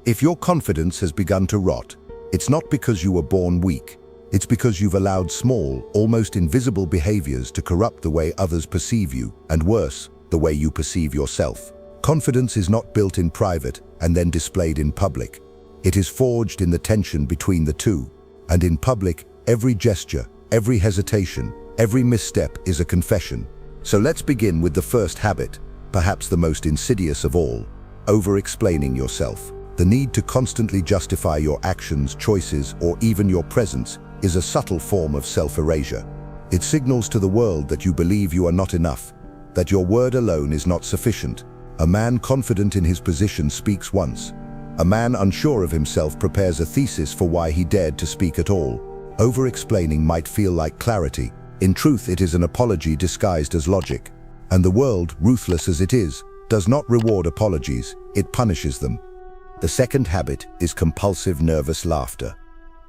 If your confidence has begun to rot, it's not because you were born weak. It's because you've allowed small, almost invisible behaviors to corrupt the way others perceive you, and worse, the way you perceive yourself. Confidence is not built in private and then displayed in public. It is forged in the tension between the two. And in public, every gesture, every hesitation, every misstep is a confession. So let's begin with the first habit, perhaps the most insidious of all: over-explaining yourself. The need to constantly justify your actions, choices, or even your presence is a subtle form of self-erasure. It signals to the world that you believe you are not enough, that your word alone is not sufficient. A man confident in his position speaks once. A man unsure of himself prepares a thesis for why he dared to speak at all. Over-explaining might feel like clarity. In truth, it is an apology disguised as logic. And the world, ruthless as it is, does not reward apologies, it punishes them. The second habit is compulsive nervous laughter.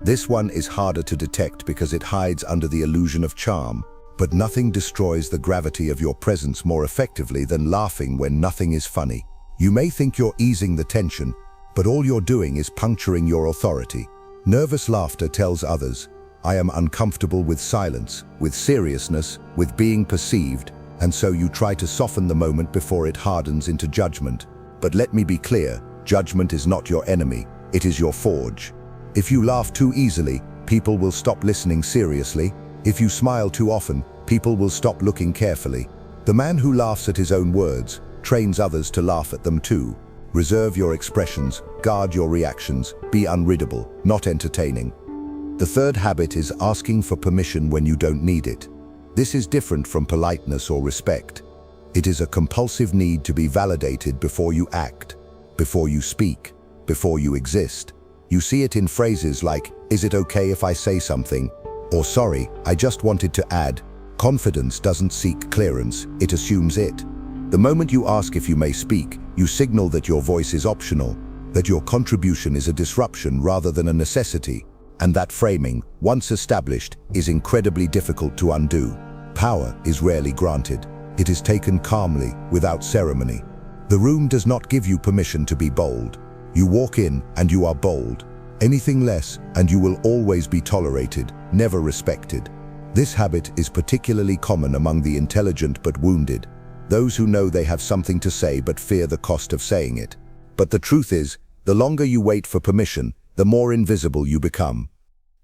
This one is harder to detect because it hides under the illusion of charm, but nothing destroys the gravity of your presence more effectively than laughing when nothing is funny. You may think you're easing the tension, but all you're doing is puncturing your authority. Nervous laughter tells others, I am uncomfortable with silence, with seriousness, with being perceived, and so you try to soften the moment before it hardens into judgment. But let me be clear, judgment is not your enemy, it is your forge. If you laugh too easily, people will stop listening seriously. If you smile too often, people will stop looking carefully. The man who laughs at his own words trains others to laugh at them too. Reserve your expressions, guard your reactions, be unreadable, not entertaining. The third habit is asking for permission when you don't need it. This is different from politeness or respect. It is a compulsive need to be validated before you act, before you speak, before you exist. You see it in phrases like, is it okay if I say something? Or sorry, I just wanted to add. Confidence doesn't seek clearance, it assumes it. The moment you ask if you may speak, you signal that your voice is optional, that your contribution is a disruption rather than a necessity. And that framing, once established, is incredibly difficult to undo. Power is rarely granted. It is taken calmly, without ceremony. The room does not give you permission to be bold. You walk in and you are bold. Anything less and you will always be tolerated, never respected. This habit is particularly common among the intelligent but wounded, those who know they have something to say but fear the cost of saying it. But the truth is, the longer you wait for permission, the more invisible you become.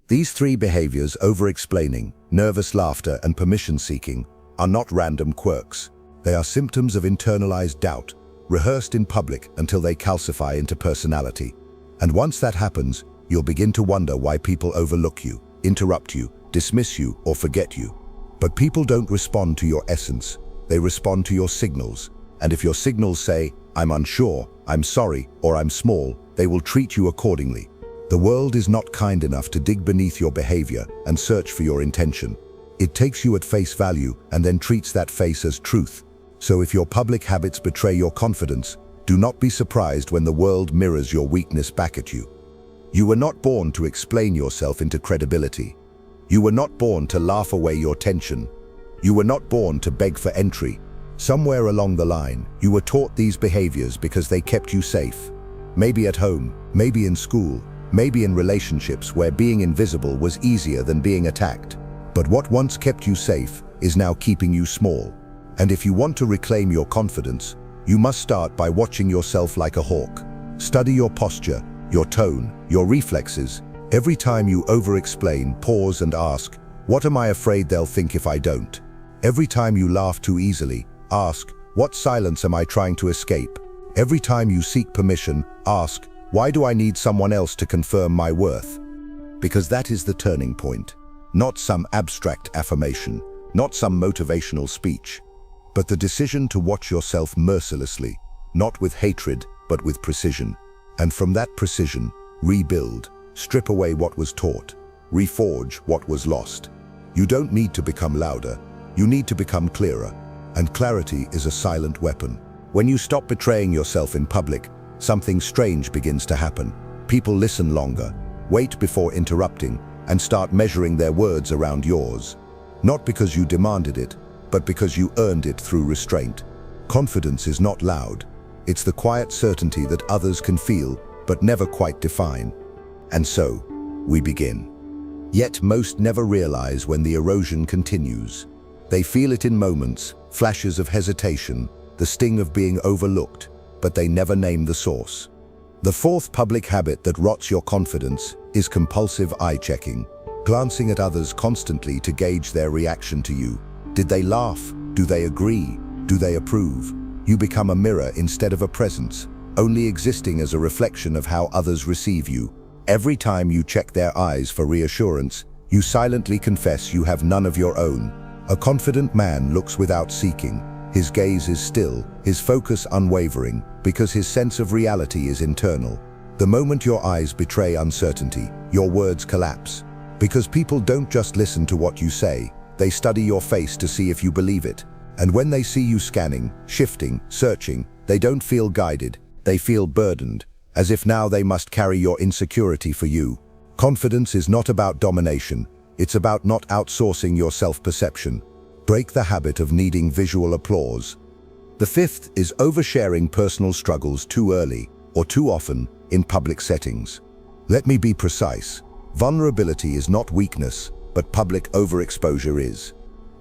These three behaviors, over-explaining, nervous laughter, and permission-seeking, are not random quirks. They are symptoms of internalized doubt, rehearsed in public until they calcify into personality. And once that happens, you'll begin to wonder why people overlook you, interrupt you, dismiss you, or forget you. But people don't respond to your essence, they respond to your signals. And if your signals say, I'm unsure, I'm sorry, or I'm small, they will treat you accordingly. The world is not kind enough to dig beneath your behavior and search for your intention. It takes you at face value and then treats that face as truth. So if your public habits betray your confidence, do not be surprised when the world mirrors your weakness back at you. You were not born to explain yourself into credibility. You were not born to laugh away your tension. You were not born to beg for entry. Somewhere along the line, you were taught these behaviors because they kept you safe. Maybe at home, maybe in school, maybe in relationships where being invisible was easier than being attacked. But what once kept you safe is now keeping you small. And if you want to reclaim your confidence, you must start by watching yourself like a hawk. Study your posture, your tone, your reflexes. Every time you over-explain, pause and ask, what am I afraid they'll think if I don't? Every time you laugh too easily, ask, what silence am I trying to escape? Every time you seek permission, ask, why do I need someone else to confirm my worth? Because that is the turning point. Not some abstract affirmation, not some motivational speech, but the decision to watch yourself mercilessly, not with hatred, but with precision. And from that precision, rebuild, strip away what was taught, reforge what was lost. You don't need to become louder, you need to become clearer. And clarity is a silent weapon. When you stop betraying yourself in public, something strange begins to happen. People listen longer, wait before interrupting, and start measuring their words around yours. Not because you demanded it, but because you earned it through restraint. Confidence is not loud. It's the quiet certainty that others can feel, but never quite define. And so, we begin. Yet most never realize when the erosion continues. They feel it in moments, flashes of hesitation, the sting of being overlooked, but they never name the source. The fourth public habit that rots your confidence is compulsive eye-checking, glancing at others constantly to gauge their reaction to you. Did they laugh? Do they agree? Do they approve? You become a mirror instead of a presence, only existing as a reflection of how others receive you. Every time you check their eyes for reassurance, you silently confess you have none of your own. A confident man looks without seeking. His gaze is still, his focus unwavering, because his sense of reality is internal. The moment your eyes betray uncertainty, your words collapse. Because people don't just listen to what you say, they study your face to see if you believe it. And when they see you scanning, shifting, searching, they don't feel guided, they feel burdened, as if now they must carry your insecurity for you. Confidence is not about domination, it's about not outsourcing your self-perception. Break the habit of needing visual applause. The fifth is oversharing personal struggles too early or too often in public settings. Let me be precise. Vulnerability is not weakness, but public overexposure is.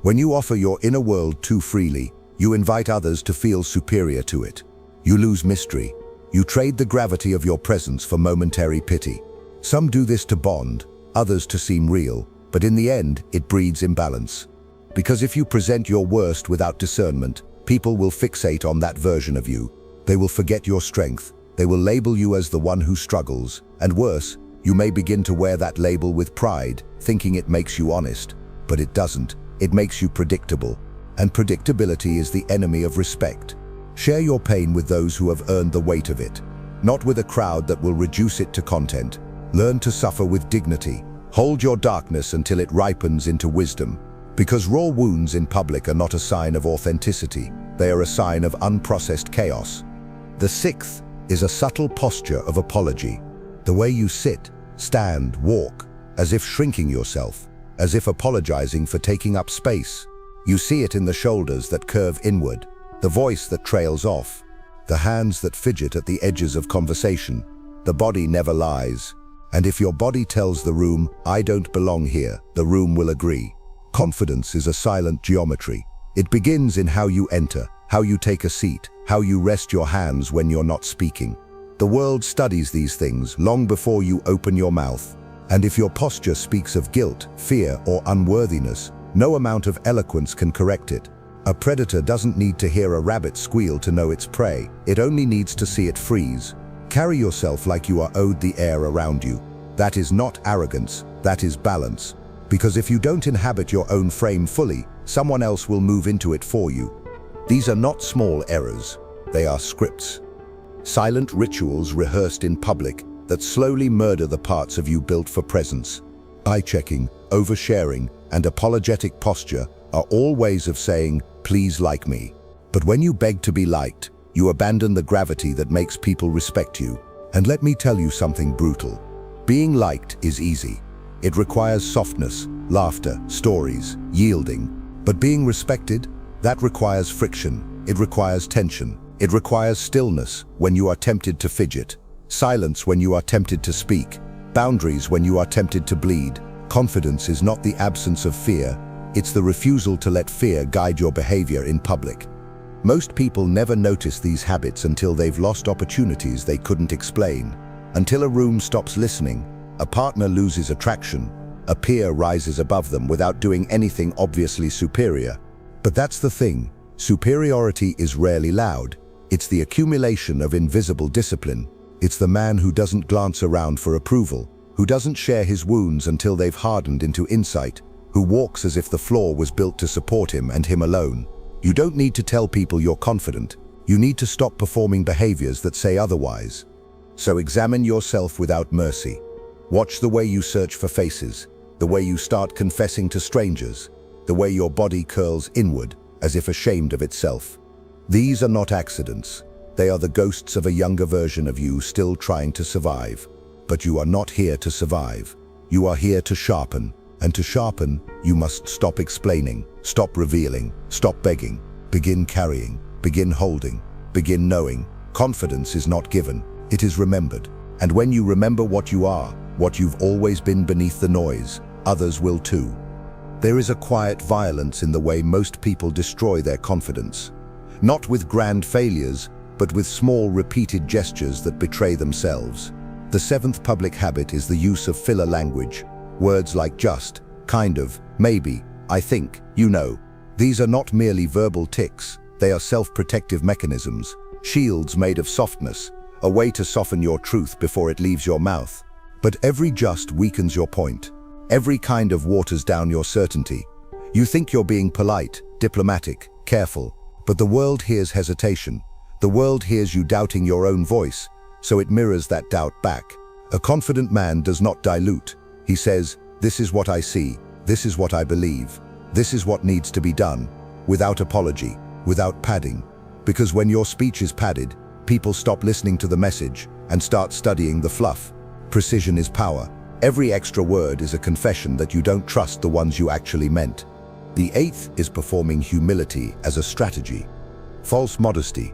When you offer your inner world too freely, you invite others to feel superior to it. You lose mystery. You trade the gravity of your presence for momentary pity. Some do this to bond, others to seem real, but in the end, it breeds imbalance. Because if you present your worst without discernment, people will fixate on that version of you. They will forget your strength. They will label you as the one who struggles. And worse, you may begin to wear that label with pride, thinking it makes you honest. But it doesn't. It makes you predictable. And predictability is the enemy of respect. Share your pain with those who have earned the weight of it, not with a crowd that will reduce it to content. Learn to suffer with dignity. Hold your darkness until it ripens into wisdom. Because raw wounds in public are not a sign of authenticity, they are a sign of unprocessed chaos. The sixth is a subtle posture of apology. The way you sit, stand, walk, as if shrinking yourself, as if apologizing for taking up space. You see it in the shoulders that curve inward, the voice that trails off, the hands that fidget at the edges of conversation. The body never lies. And if your body tells the room, "I don't belong here," the room will agree. Confidence is a silent geometry. It begins in how you enter, how you take a seat, how you rest your hands when you're not speaking. The world studies these things long before you open your mouth. And if your posture speaks of guilt, fear, or unworthiness, no amount of eloquence can correct it. A predator doesn't need to hear a rabbit squeal to know its prey. It only needs to see it freeze. Carry yourself like you are owed the air around you. That is not arrogance, that is balance. Because if you don't inhabit your own frame fully, someone else will move into it for you. These are not small errors, they are scripts. Silent rituals rehearsed in public that slowly murder the parts of you built for presence. Eye-checking, oversharing, and apologetic posture are all ways of saying, "Please like me." But when you beg to be liked, you abandon the gravity that makes people respect you. And let me tell you something brutal. Being liked is easy. It requires softness, laughter, stories, yielding. But being respected, that requires friction. It requires tension. It requires stillness when you are tempted to fidget, silence when you are tempted to speak, boundaries when you are tempted to bleed. Confidence is not the absence of fear, it's the refusal to let fear guide your behavior in public. Most people never notice these habits until they've lost opportunities they couldn't explain. Until a room stops listening, a partner loses attraction, a peer rises above them without doing anything obviously superior. But that's the thing, superiority is rarely loud. It's the accumulation of invisible discipline. It's the man who doesn't glance around for approval, who doesn't share his wounds until they've hardened into insight, who walks as if the floor was built to support him and him alone. You don't need to tell people you're confident. You need to stop performing behaviors that say otherwise. So examine yourself without mercy. Watch the way you search for faces, the way you start confessing to strangers, the way your body curls inward as if ashamed of itself. These are not accidents. They are the ghosts of a younger version of you still trying to survive. But you are not here to survive. You are here to sharpen. And to sharpen, you must stop explaining, stop revealing, stop begging, begin carrying, begin holding, begin knowing. Confidence is not given, it is remembered. And when you remember what you are, what you've always been beneath the noise, others will too. There is a quiet violence in the way most people destroy their confidence. Not with grand failures, but with small repeated gestures that betray themselves. The seventh public habit is the use of filler language. Words like just, kind of, maybe, I think, you know. These are not merely verbal tics, they are self-protective mechanisms, shields made of softness, a way to soften your truth before it leaves your mouth. But every just weakens your point. Every kind of waters down your certainty. You think you're being polite, diplomatic, careful, but the world hears hesitation. The world hears you doubting your own voice, so it mirrors that doubt back. A confident man does not dilute. He says, this is what I see, this is what I believe, this is what needs to be done, without apology, without padding. Because when your speech is padded, people stop listening to the message and start studying the fluff. Precision is power. Every extra word is a confession that you don't trust the ones you actually meant. The eighth is performing humility as a strategy. False modesty.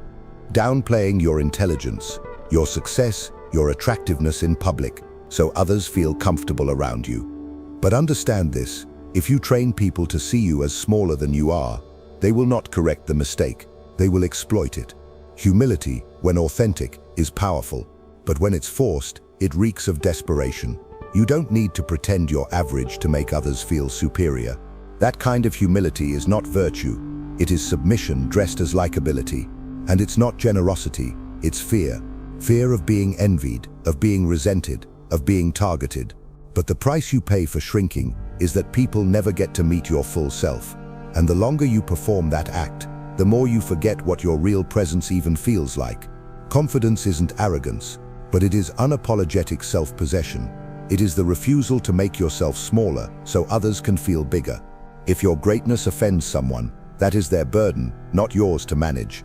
Downplaying your intelligence, your success, your attractiveness in public, so others feel comfortable around you. But understand this, if you train people to see you as smaller than you are, they will not correct the mistake, they will exploit it. Humility, when authentic, is powerful, but when it's forced, it reeks of desperation. You don't need to pretend you're average to make others feel superior. That kind of humility is not virtue, it is submission dressed as likability. And it's not generosity, it's fear. Fear of being envied, of being resented, of being targeted. But the price you pay for shrinking is that people never get to meet your full self. And the longer you perform that act, the more you forget what your real presence even feels like. Confidence isn't arrogance, but it is unapologetic self-possession. It is the refusal to make yourself smaller so others can feel bigger. If your greatness offends someone, that is their burden, not yours to manage.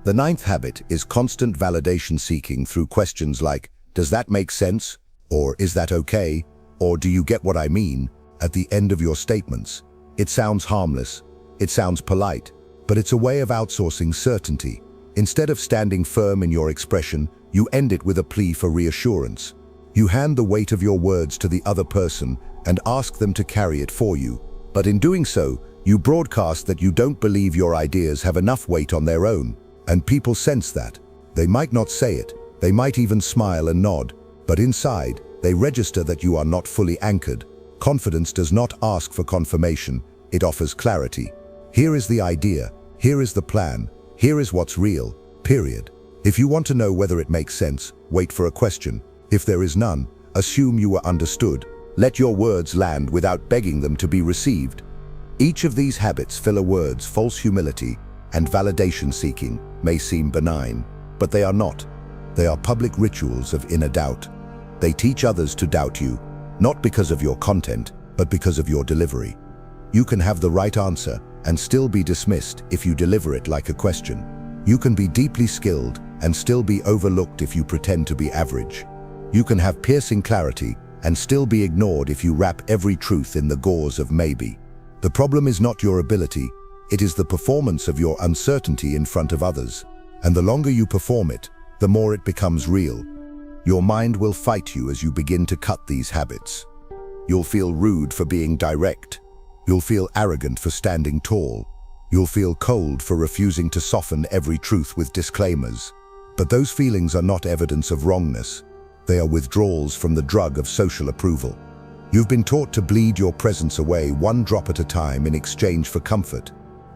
The ninth habit is constant validation seeking through questions like, does that make sense? Or is that okay? Or do you get what I mean? At the end of your statements. It sounds harmless, it sounds polite, but it's a way of outsourcing certainty. Instead of standing firm in your expression, you end it with a plea for reassurance. You hand the weight of your words to the other person and ask them to carry it for you. But in doing so, you broadcast that you don't believe your ideas have enough weight on their own. And people sense that. They might not say it, they might even smile and nod, but inside, they register that you are not fully anchored. Confidence does not ask for confirmation, it offers clarity. Here is the idea, here is the plan, here is what's real, period. If you want to know whether it makes sense, wait for a question. If there is none, assume you were understood. Let your words land without begging them to be received. Each of these habits, filler words, false humility, and validation seeking, may seem benign, but they are not. They are public rituals of inner doubt. They teach others to doubt you, not because of your content, but because of your delivery. You can have the right answer and still be dismissed if you deliver it like a question. You can be deeply skilled and still be overlooked if you pretend to be average. You can have piercing clarity and still be ignored if you wrap every truth in the gauze of maybe. The problem is not your ability, it is the performance of your uncertainty in front of others. And the longer you perform it, the more it becomes real. Your mind will fight you as you begin to cut these habits. You'll feel rude for being direct. You'll feel arrogant for standing tall. You'll feel cold for refusing to soften every truth with disclaimers. But those feelings are not evidence of wrongness. They are withdrawals from the drug of social approval. You've been taught to bleed your presence away one drop at a time in exchange for comfort.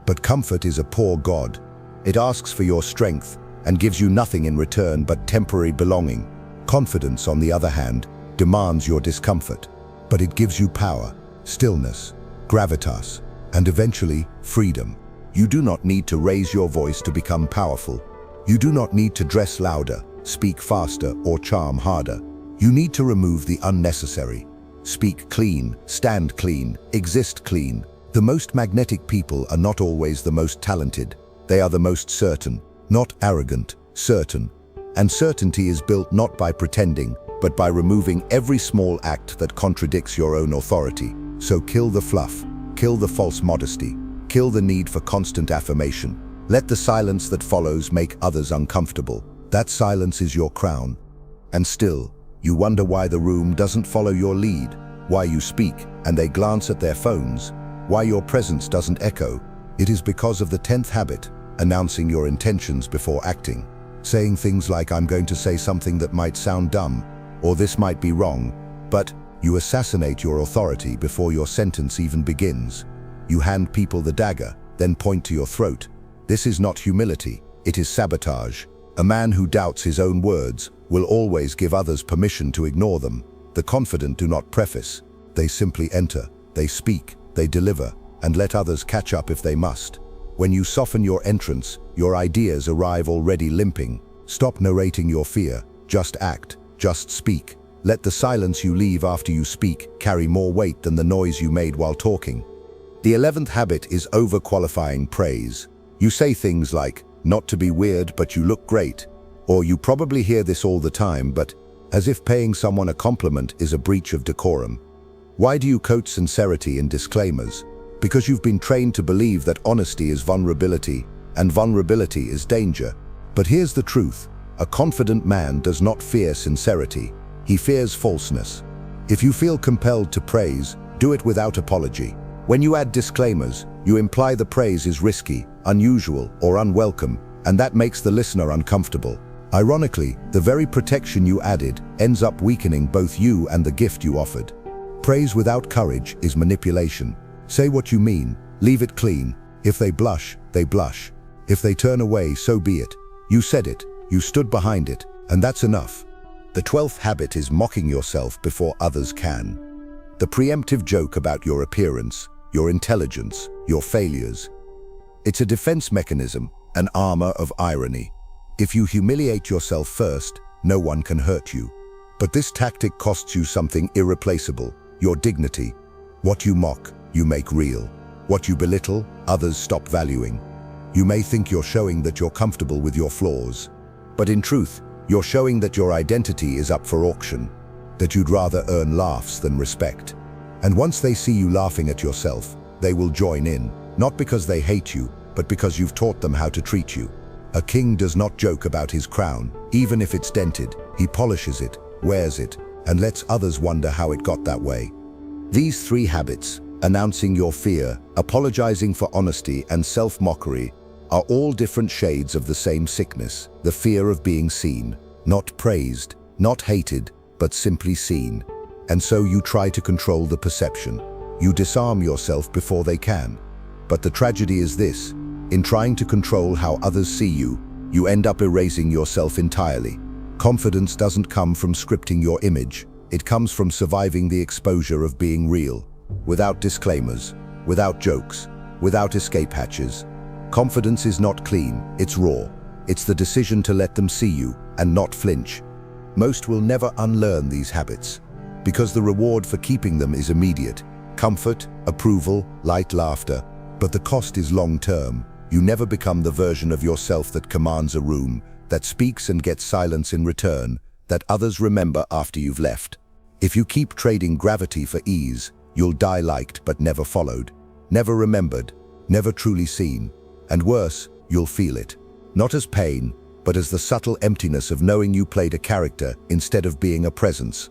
But comfort is a poor god. It asks for your strength and gives you nothing in return but temporary belonging. Confidence, on the other hand, demands your discomfort, but it gives you power, stillness, gravitas, and eventually freedom. You do not need to raise your voice to become powerful. You do not need to dress louder, speak faster, or charm harder. You need to remove the unnecessary. Speak clean, stand clean, exist clean. The most magnetic people are not always the most talented. They are the most certain, not arrogant, certain. And certainty is built not by pretending, but by removing every small act that contradicts your own authority. So kill the fluff, kill the false modesty, kill the need for constant affirmation. Let the silence that follows make others uncomfortable. That silence is your crown. And still, you wonder why the room doesn't follow your lead, why you speak and they glance at their phones, why your presence doesn't echo. It is because of the 10th habit, announcing your intentions before acting. Saying things like, I'm going to say something that might sound dumb, or this might be wrong, but you assassinate your authority before your sentence even begins. You hand people the dagger, then point to your throat. This is not humility, it is sabotage. A man who doubts his own words will always give others permission to ignore them. The confident do not preface. They simply enter, they speak, they deliver, and let others catch up if they must. When you soften your entrance, your ideas arrive already limping. Stop narrating your fear, just act, just speak. Let the silence you leave after you speak carry more weight than the noise you made while talking. The 11th habit is overqualifying praise. You say things like, not to be weird, but you look great. Or you probably hear this all the time, but as if paying someone a compliment is a breach of decorum. Why do you quote sincerity in disclaimers? Because you've been trained to believe that honesty is vulnerability, and vulnerability is danger. But here's the truth. A confident man does not fear sincerity. He fears falseness. If you feel compelled to praise, do it without apology. When you add disclaimers, you imply the praise is risky, unusual, or unwelcome, and that makes the listener uncomfortable. Ironically, the very protection you added ends up weakening both you and the gift you offered. Praise without courage is manipulation. Say what you mean, leave it clean. If they blush, they blush. If they turn away, so be it. You said it, you stood behind it, and that's enough. The 12th habit is mocking yourself before others can. The preemptive joke about your appearance, your intelligence, your failures. It's a defense mechanism, an armor of irony. If you humiliate yourself first, no one can hurt you. But this tactic costs you something irreplaceable, your dignity. What you mock, you make real. What you belittle, others stop valuing. You may think you're showing that you're comfortable with your flaws, but in truth, you're showing that your identity is up for auction, that you'd rather earn laughs than respect. And once they see you laughing at yourself, they will join in, not because they hate you, but because you've taught them how to treat you. A king does not joke about his crown, even if it's dented. He polishes it, wears it, and lets others wonder how it got that way. These 3 habits, announcing your fear, apologizing for honesty, and self-mockery, are all different shades of the same sickness, the fear of being seen, not praised, not hated, but simply seen. And so you try to control the perception. You disarm yourself before they can. But the tragedy is this: in trying to control how others see you, you end up erasing yourself entirely. Confidence doesn't come from scripting your image. It comes from surviving the exposure of being real, without disclaimers, without jokes, without escape hatches. Confidence is not clean, it's raw. It's the decision to let them see you and not flinch. Most will never unlearn these habits, because the reward for keeping them is immediate. Comfort, approval, light laughter. But the cost is long-term. You never become the version of yourself that commands a room, that speaks and gets silence in return, that others remember after you've left. If you keep trading gravity for ease, you'll die liked but never followed, never remembered, never truly seen. And worse, you'll feel it. Not as pain, but as the subtle emptiness of knowing you played a character instead of being a presence.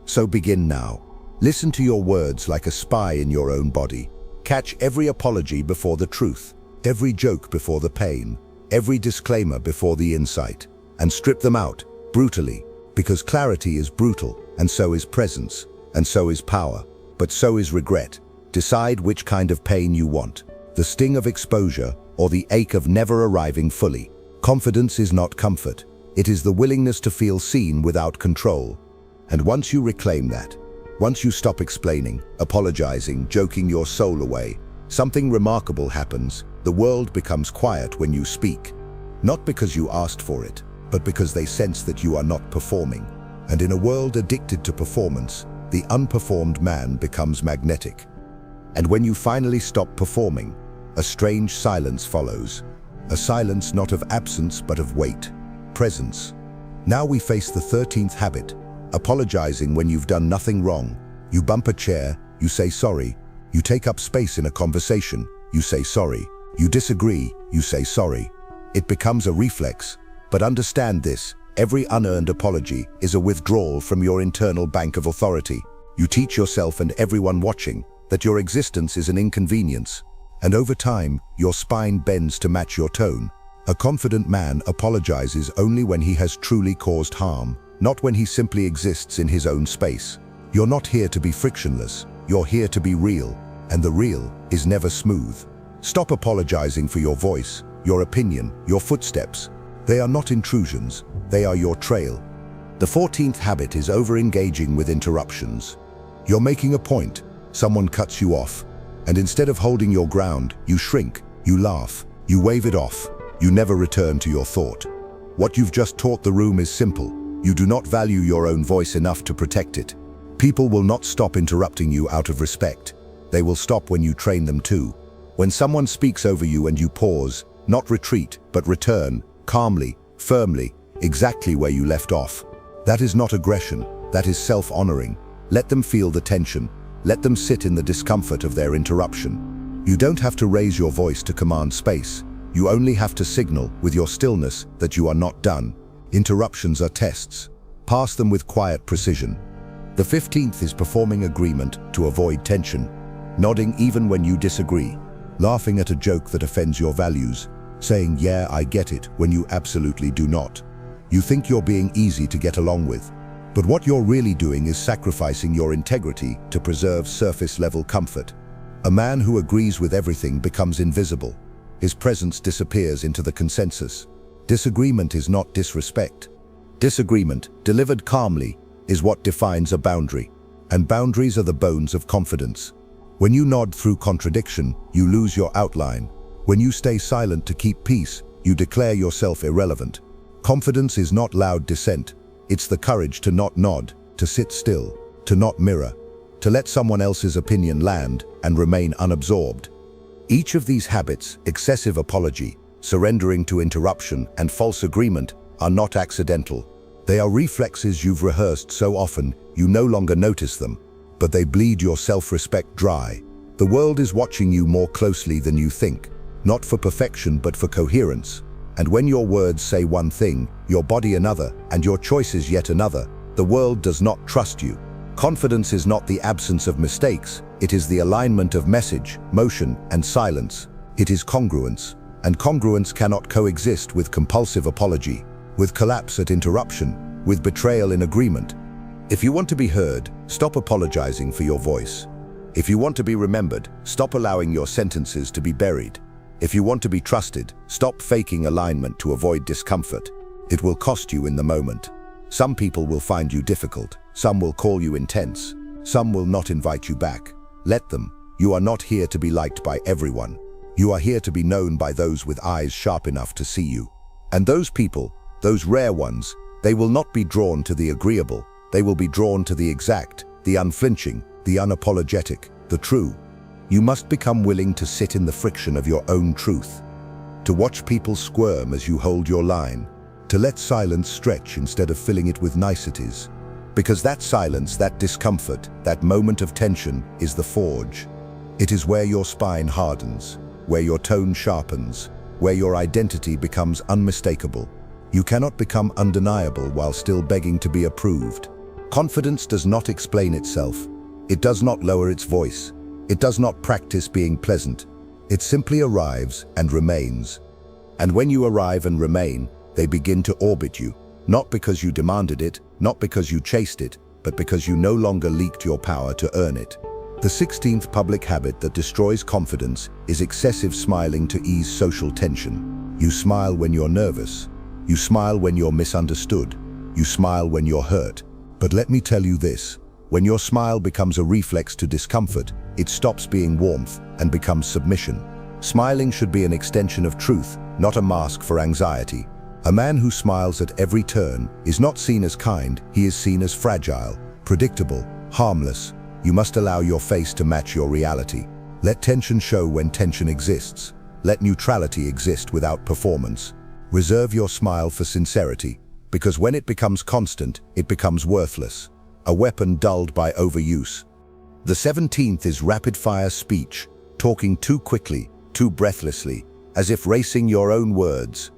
So begin now. Listen to your words like a spy in your own body. Catch every apology before the truth, every joke before the pain, every disclaimer before the insight, and strip them out, brutally, because clarity is brutal, and so is presence, and so is power, but so is regret. Decide which kind of pain you want, the sting of exposure or the ache of never arriving fully. Confidence is not comfort. It is the willingness to feel seen without control. And once you reclaim that, once you stop explaining, apologizing, joking your soul away, something remarkable happens. The world becomes quiet when you speak. Not because you asked for it, but because they sense that you are not performing. And in a world addicted to performance, the unperformed man becomes magnetic. And when you finally stop performing, a strange silence follows. A silence not of absence but of weight, presence. Now we face the 13th habit, apologizing when you've done nothing wrong. You bump a chair, you say sorry. You take up space in a conversation, you say sorry. You disagree, you say sorry. It becomes a reflex. But understand this, Every unearned apology is a withdrawal from your internal bank of authority. You teach yourself and everyone watching that your existence is an inconvenience. And over time, your spine bends to match your tone. A confident man apologizes only when he has truly caused harm, not when he simply exists in his own space. You're not here to be frictionless, you're here to be real, and the real is never smooth. Stop apologizing for your voice, your opinion, your footsteps. They are not intrusions, they are your trail. The 14th habit is over-engaging with interruptions. You're making a point, someone cuts you off, and instead of holding your ground, you shrink, you laugh, you wave it off, you never return to your thought. What you've just taught the room is simple. You do not value your own voice enough to protect it. People will not stop interrupting you out of respect. They will stop when you train them to. When someone speaks over you and you pause, not retreat, but return, calmly, firmly, exactly where you left off. That is not aggression, that is self-honoring. Let them feel the tension. Let them sit in the discomfort of their interruption. You don't have to raise your voice to command space. You only have to signal with your stillness that you are not done. Interruptions are tests. Pass them with quiet precision. The 15th is performing agreement to avoid tension. Nodding even when you disagree. Laughing at a joke that offends your values. Saying, "Yeah, I get it," when you absolutely do not. You think you're being easy to get along with. But what you're really doing is sacrificing your integrity to preserve surface-level comfort. A man who agrees with everything becomes invisible. His presence disappears into the consensus. Disagreement is not disrespect. Disagreement, delivered calmly, is what defines a boundary. And boundaries are the bones of confidence. When you nod through contradiction, you lose your outline. When you stay silent to keep peace, you declare yourself irrelevant. Confidence is not loud dissent. It's the courage to not nod, to sit still, to not mirror, to let someone else's opinion land and remain unabsorbed. Each of these habits, excessive apology, surrendering to interruption, and false agreement, are not accidental. They are reflexes you've rehearsed so often you no longer notice them, but they bleed your self-respect dry. The world is watching you more closely than you think, not for perfection but for coherence. And when your words say one thing, your body another, and your choices yet another, the world does not trust you. Confidence is not the absence of mistakes, it is the alignment of message, motion, and silence. It is congruence, and congruence cannot coexist with compulsive apology, with collapse at interruption, with betrayal in agreement. If you want to be heard, stop apologizing for your voice. If you want to be remembered, stop allowing your sentences to be buried. If you want to be trusted, stop faking alignment to avoid discomfort. It will cost you in the moment. Some people will find you difficult, some will call you intense, some will not invite you back. Let them. You are not here to be liked by everyone. You are here to be known by those with eyes sharp enough to see you. And those people, those rare ones, they will not be drawn to the agreeable, they will be drawn to the exact, the unflinching, the unapologetic, the true. You must become willing to sit in the friction of your own truth, to watch people squirm as you hold your line, to let silence stretch instead of filling it with niceties. Because that silence, that discomfort, that moment of tension is the forge. It is where your spine hardens, where your tone sharpens, where your identity becomes unmistakable. You cannot become undeniable while still begging to be approved. Confidence does not explain itself. It does not lower its voice. It does not practice being pleasant. It simply arrives and remains. And when you arrive and remain, they begin to orbit you, not because you demanded it, not because you chased it, but because you no longer leaked your power to earn it. The 16th public habit that destroys confidence is excessive smiling to ease social tension. You smile when you're nervous. You smile when you're misunderstood. You smile when you're hurt. But let me tell you this, when your smile becomes a reflex to discomfort, it stops being warmth and becomes submission. Smiling should be an extension of truth, not a mask for anxiety. A man who smiles at every turn is not seen as kind, he is seen as fragile, predictable, harmless. You must allow your face to match your reality. Let tension show when tension exists. Let neutrality exist without performance. Reserve your smile for sincerity, because when it becomes constant, it becomes worthless, a weapon dulled by overuse. The 17th is rapid-fire speech, talking too quickly, too breathlessly, as if racing your own words.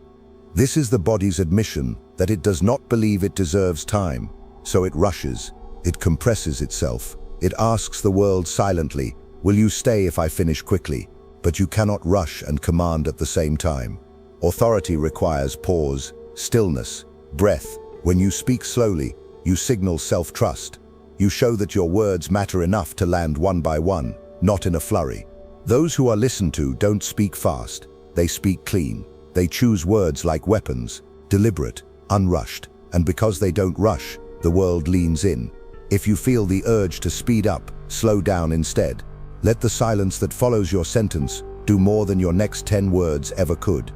This is the body's admission that it does not believe it deserves time. So it rushes, it compresses itself, it asks the world silently, "Will you stay if I finish quickly?" But you cannot rush and command at the same time. Authority requires pause, stillness, breath. When you speak slowly, you signal self-trust. You show that your words matter enough to land one by one, not in a flurry. Those who are listened to don't speak fast. They speak clean. They choose words like weapons, deliberate, unrushed. And because they don't rush, the world leans in. If you feel the urge to speed up, slow down instead. Let the silence that follows your sentence do more than your next 10 words ever could.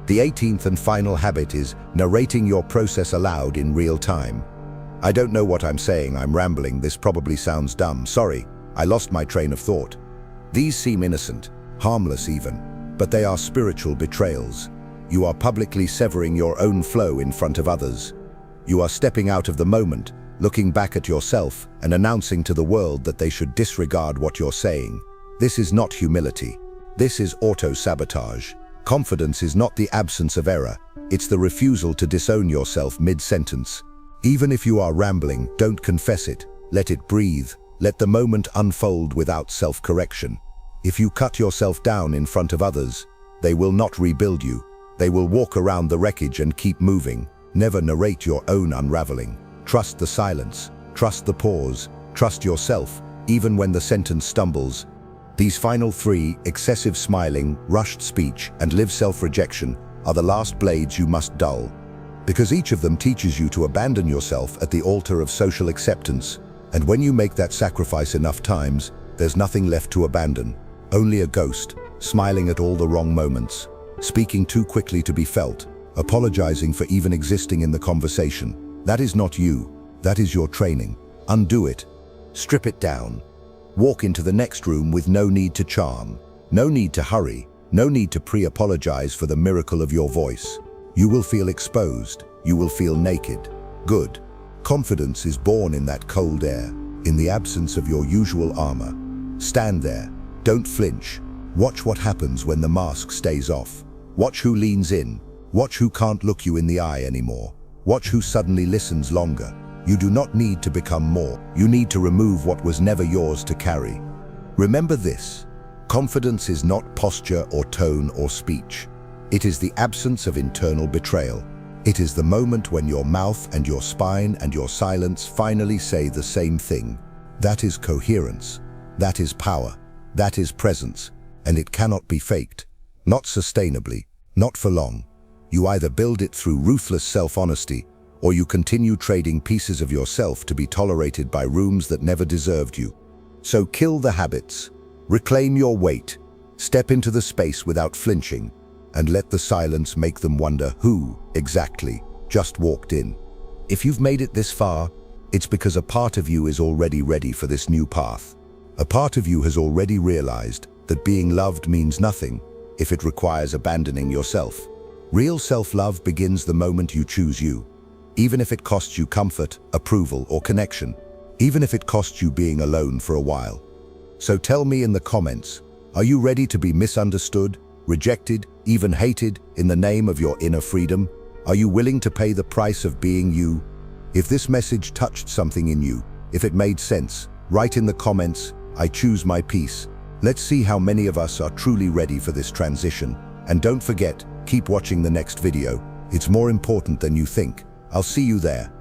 The 18th and final habit is narrating your process aloud in real time. I don't know what I'm saying, I'm rambling, this probably sounds dumb. Sorry, I lost my train of thought. These seem innocent, harmless even, but they are spiritual betrayals. You are publicly severing your own flow in front of others. You are stepping out of the moment, looking back at yourself and announcing to the world that they should disregard what you're saying. This is not humility. This is auto-sabotage. Confidence is not the absence of error, it's the refusal to disown yourself mid-sentence. Even if you are rambling, don't confess it. Let it breathe. Let the moment unfold without self-correction. If you cut yourself down in front of others, they will not rebuild you. They will walk around the wreckage and keep moving. Never narrate your own unraveling. Trust the silence. Trust the pause. Trust yourself, even when the sentence stumbles. These final 3, excessive smiling, rushed speech, and live self-rejection, are the last blades you must dull. Because each of them teaches you to abandon yourself at the altar of social acceptance. And when you make that sacrifice enough times, there's nothing left to abandon. Only a ghost, smiling at all the wrong moments, speaking too quickly to be felt, apologizing for even existing in the conversation. That is not you. That is your training. Undo it. Strip it down. Walk into the next room with no need to charm, no need to hurry, no need to pre-apologize for the miracle of your voice. You will feel exposed. You will feel naked. Good. Confidence is born in that cold air, in the absence of your usual armor. Stand there. Don't flinch. Watch what happens when the mask stays off. Watch who leans in. Watch who can't look you in the eye anymore. Watch who suddenly listens longer. You do not need to become more. You need to remove what was never yours to carry. Remember this. Confidence is not posture or tone or speech. It is the absence of internal betrayal. It is the moment when your mouth and your spine and your silence finally say the same thing. That is coherence. That is power. That is presence. And it cannot be faked. Not sustainably. Not for long. You either build it through ruthless self-honesty, or you continue trading pieces of yourself to be tolerated by rooms that never deserved you. So kill the habits. Reclaim your weight. Step into the space without flinching. And let the silence make them wonder who, exactly, just walked in. If you've made it this far, it's because a part of you is already ready for this new path. A part of you has already realized that being loved means nothing if it requires abandoning yourself. Real self-love begins the moment you choose you, even if it costs you comfort, approval, or connection, even if it costs you being alone for a while. So tell me in the comments, are you ready to be misunderstood, rejected, even hated in the name of your inner freedom? Are you willing to pay the price of being you? If this message touched something in you, if it made sense, write in the comments, "I choose my peace." Let's see how many of us are truly ready for this transition. And don't forget, keep watching the next video. It's more important than you think. I'll see you there.